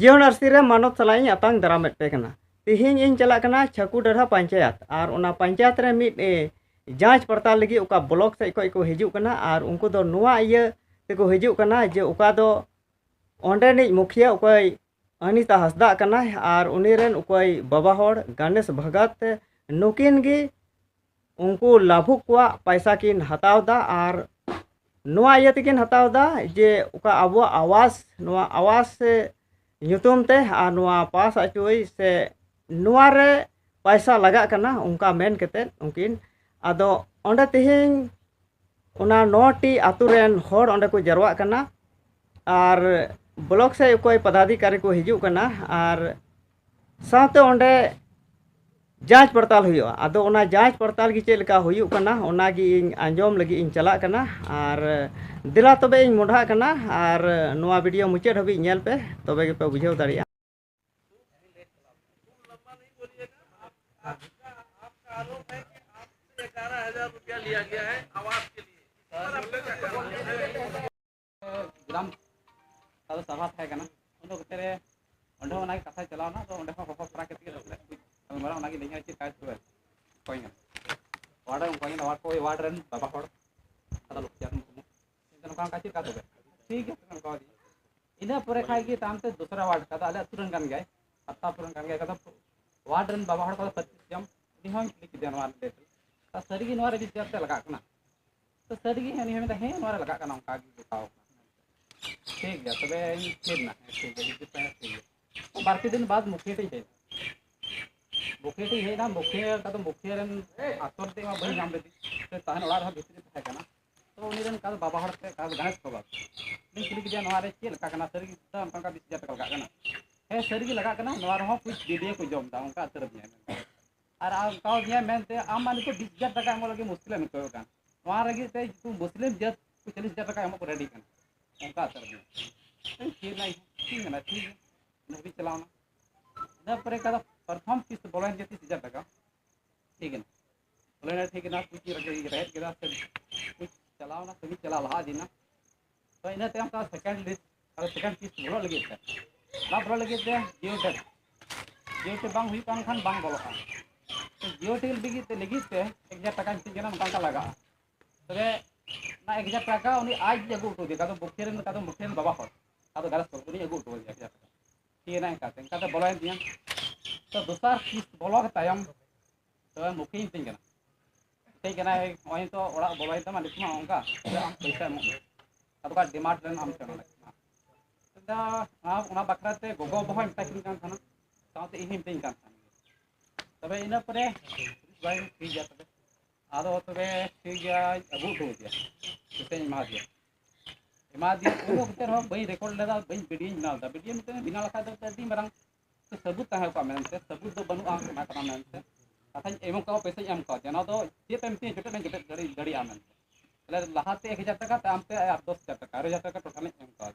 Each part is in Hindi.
जीवन अरसी रे मानव सलाई अतंग दरामेट पे कना तिहिन इन चला कना छकू डरहा पंचायत और उना पंचायत रे मिट जांच पड़ताल लगी उका ब्लॉक से को हिजू कना और उनको दो नुआ इया तेको हिजू कना जे उका दो ओंडे नि मुखिया उकोय अनिता हसदा कना और उनीरेन उकोय बाबा होड़ गणेश भगत नुकिन गी उनको लाभुक को पैसा किन हतावदा और नुआ इया तेकिन हतावदा जे उका अब आवास से ᱧᱩᱛᱩᱢ ते आ नुआ पास अचुई से नुआ रे पैसा लगा कना उनका मेन केते उनकिन आदो ओंडे तिहिन उना 9टी आतु रेन होड़ ओंडे को जरवा कना और ब्लॉक से कोई पदाधिकारी को हिजू कना और साथे ओंडे जांच पड़ताल हुई आदो उना जांच पड़ताल की चेक लेका हुई कना उना गी इन आंजोम लगी इन चला कना और दिला तबे इन मुढ़ा कना और नुआ वीडियो मुचाद हबी नेल पे तबे के पे बुझाव दाड़िया लिया गया है आवास के लिए ग्राम सभा थे कना उन कतेरे ओंडे ओना कथा चलावना तो ओंडे को परा केते मरा ओना की लेंगे चे काज तो कोई ना वार्ड कोई ना वार्ड रन बाबा होड़ अदा लोग जान इनका काम काची का तो ठीक है कह दी इना परे खाई की तामते दूसरा वार्ड का आले तुरन गन गए अत्ता तुरन गन गए का वार्ड रन बाबा होड़ का 25 जम निहो लिख देन वार दे ता सरीगी नोरे भी जब लगा कना तो सरीगी हनी हम हे नोरे लगा कना का बताओ ठीक है तबे फिर ना ठीक है ठीक है बाकी दिन बाद मुखिया टे है ना मुखिया का तो मुखिया रन आतोर ते मा बई नाम लेती तो ताहन ओड़ा रहा भितरी था कना तो उनी रन का बाबा हड़ पे का गणेश बाबा दिन कुली के नोरे के लगा कना सरीगी तो हम का 20 हजार लगा कना हे सरीगी लगा कना नोर हो कुछ दीदी को जम दा उनका तरफ दिया और आ का दिया मेनते आम मान को 20 हजार टका एम लगे मुश्किल में कोयो कान वहां रगी ते तू मुस्लिम जत 40 हजार टका एम को रेडी कना उनका तरफ दिया ठीक नहीं ठीक है ना ठीक है नहीं चलाना ना परे का प्रथम किस्त बोला है 30 हजार टका ठीक है ना बोले ठीक है ना कुछ रह के कुछ चलाओ ना सभी चला लहा दीना तो इन्हें ते हम का सेकंड लिस्ट और सेकंड किस्त बोला लगे थे ना बोला लगे थे जियो टे बांग हुई कान खान बांग बोलो का तो जियो टे लगी ते 1000 टका किस्त जना मका लगा तबे ना 1000 टका उनी आज जगू उठो दे का तो मुखिया बाबा हो का तो गलत को नहीं अगू उठो दे 1000 टका ठीक है ना का बोला दिया तो दूसरा किस्त बोलो के तायम तो मुखिया तीन कना ठीक है ना वही तो ओड़ा बोलो तो मालिक मा उनका हम पैसा एम अब का डिमांड रन हम चला दा आप उना बकराते गोगो बहो टाइम कान थाना साथे इहिम तीन कान थाना तबे इना परे भाई ठीक गया तबे आदो तबे ठीक गया अबू तो दिया तो एमा दिया उनो कते हो बई रिकॉर्ड लेदा बई वीडियो बनादा बिना लखा दो तदी मरंग सबूत ताहे को मेनते सबूत दो बनु आम ना कना मेनते कथा एवं का पैसा एम का जना तो जे पेमती जटे गड़ी आमेन ले लहाते 1000 टका तामते 10,000 टका 10,000 टका टोटल एम का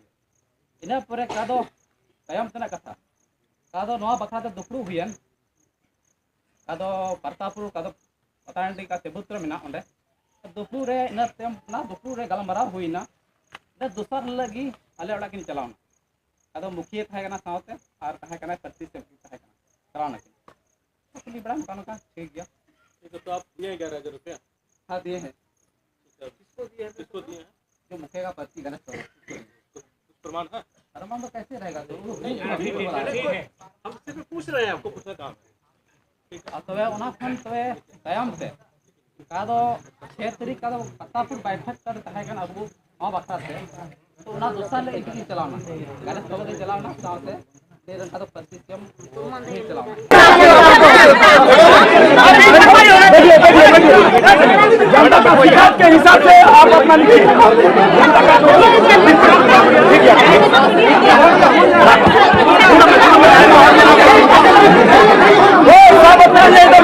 इना परे का दो तायम तना कथा का दो नवा बखरा ते दुखड़ू हुयन का दो परतापुर का दो पतांडी का तेबुत्र मेना ओंडे दुखड़ू रे इना तेम ना दुखड़ू रे गलमरा हुइना द दूसर लगी आले ओड़ा किन चलावना अदो मुखिया थाहे कना सावते और थाहे कना 25 से थाहे कना चलावना की तो बड़ा कानून का ठीक गया ये तो आप दिए 11,000 रुपया हां दिए हैं किसको दिए हैं जो मुखिया का पर्ची गणेश कुछ प्रमाण है प्रमाण तो कैसे रहेगा तो हम सिर्फ पूछ रहे हैं आपको पूछना काम ठीक है तो ओना खन तो तायम से का दो 6 तारीख का दो पत्तापुर बैठक कर थाहे कना अब हां बखरा से तो ना दूसरा ले इनकी चलाना गणेश बाबा के चलाना साथ से तेरे का तो 25 कम नहीं चलाना के हिसाब से आप अपना लिखिए सब अपना ले तो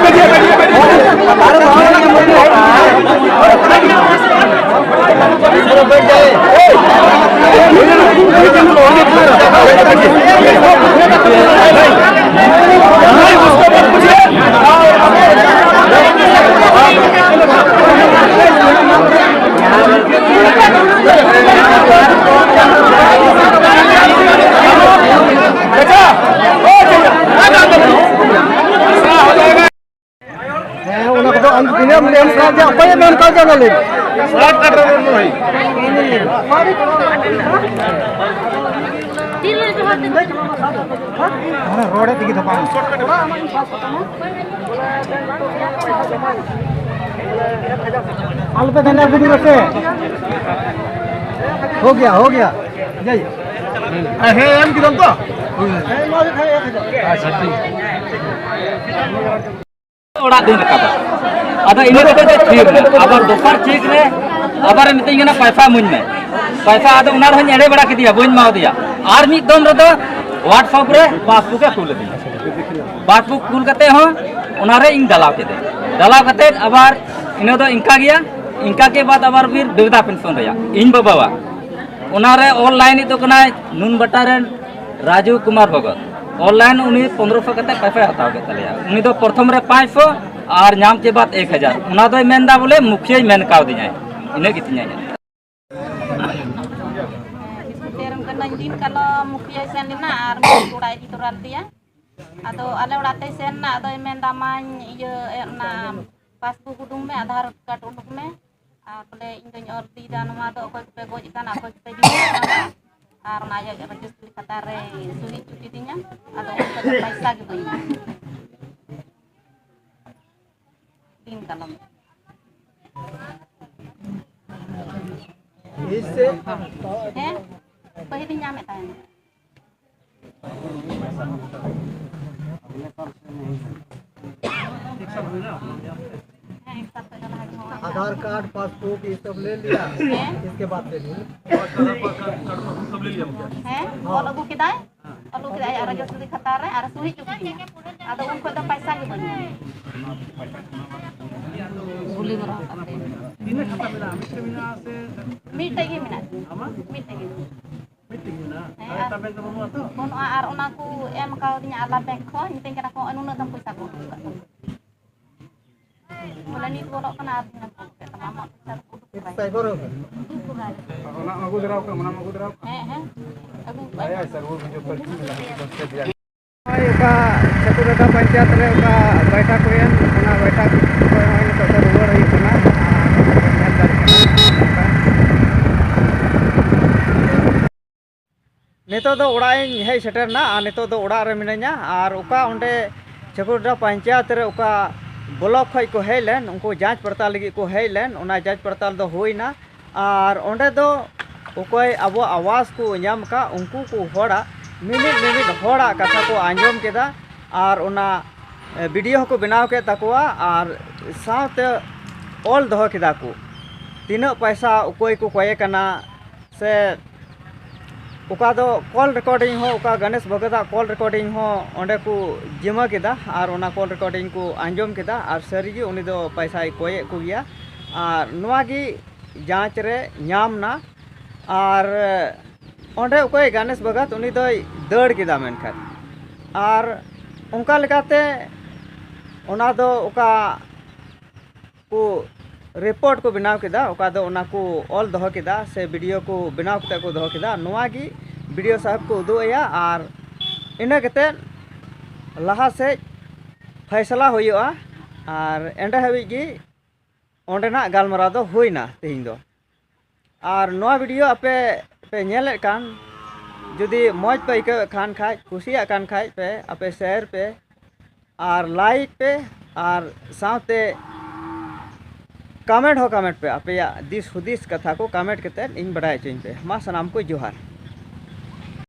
ले शॉर्ट कट रहा हूं भाई रोड है तो पानी अल्प देना गुरु रखे हो गया जय है एम की तो ओड़ा दिन रखा अदा इन ठीक रे अबर दोसर ठीक रे अबर मितिंग ना पैसा मुन में पैसा अदा उनार हन एड़े बड़ा के दिया बइन माव दिया आर मी दम रे दो व्हाट्सएप रे पासबुक के खुल दी पासबुक खुल कते हो उनारे इन दलाव के दे दलाव कते अबर इनो दो इनका के बाद अबर फिर विधवा पेंशन रे इन बाबा उनारे ऑनलाइन तो कना नुन बटारेन राजू कुमार भगत ऑनलाइन उनी 1500 कते पैसा हताव के तलिया उनी दो प्रथम रे 500 और नाम के बाद 1000 उना दो मेनदा बोले मुखिया मेन काव दिया इने कितने तेरम कना दिन कलो मुखिया सेन दिना आर उड़ाई di tural dia ado ale urate sen na ado meenda man ieu na pasbu hudung me aadhar card unduk me boleh indonya ordi dan nama do ko pe goj kan apa pe juga ar na ya registry katare sulit cuti dinya ado ko paisa gitu ya din kalam इससे pahit nyame tayo आधार कार्ड पासबुक ये सब ले लिया इसके बाद ले लिया हैं और लोगों के दाए registry katare ar sulit cuti ado unko do paisa gitu boleh berapa दिन खाता मेरा मित्र मिना से meet lagi minat meet lagi तबे तो बनुआ तो kon ar ona ku em kau dinya ala bank ko nyting kana ko anu na tam paisa ko mula ni ko kana ar dinya ko ta mama sar ko cyber होगा ना मगु दराव का मना मगु दराव हैं abu आया सर वो जो पर्ची मिला बस दिया का चतुरता पंचायत रे का बैठक हुएन ओना बैठक को होइन तो रुवर हुई कना नितो दो ओड़ा हे सेटर ना नितो दो ओड़ा रे मिनैया आर ओका ओंडे चतुरता पंचायत रे ओका ब्लॉक खय को हेलेन उनको जांच पड़ताल लगी को हेलेन ओना जांच पड़ताल दो होइना आर ओंडे दो ओकोय अबो आवास को ᱧᱟᱢ का उनको को होड़ा मिनिट होड़ा कथा को आंजम केदा और ओना वीडियो को बनाव के तकवा और साथ ऑल दहो केदा को तीना पैसा ओकोय को कोये कना से ओका दो कॉल रिकॉर्डिंग हो ओका गणेश भगता कॉल रिकॉर्डिंग हो ओंडे को जिमा केदा और ओना कॉल रिकॉर्डिंग को आंजम केदा और सरीगी उनी दो पैसा कोये को गया और नवागी जांच रे ᱧᱟᱢ ना और ओंडे ओकोय गणेश भगत उनी दो दड़ केदा मेनखान और उनका लेकाते ओना दो ओका को रिपोर्ट को बनाव केदा ओका दो ओना को ऑल दहो केदा से वीडियो को बनाव कते को दहो केदा नवागी वीडियो साहब को उदुया और इना कते लहा से फैसला होइया और एंडे हबीगी ओंडेना गालमरा दो होइना तेहिं दो और नवा वीडियो आपे पे नेले कान जुदी मौज पे इके खान खाय खुशिया कान खाय पे आपे शेयर पे और लाइक पे और साथे कमेंट पे आपे दिस हुदिस कथा को कमेंट कते इन बढ़ाई चोइन पे मा सनाम को जोहार।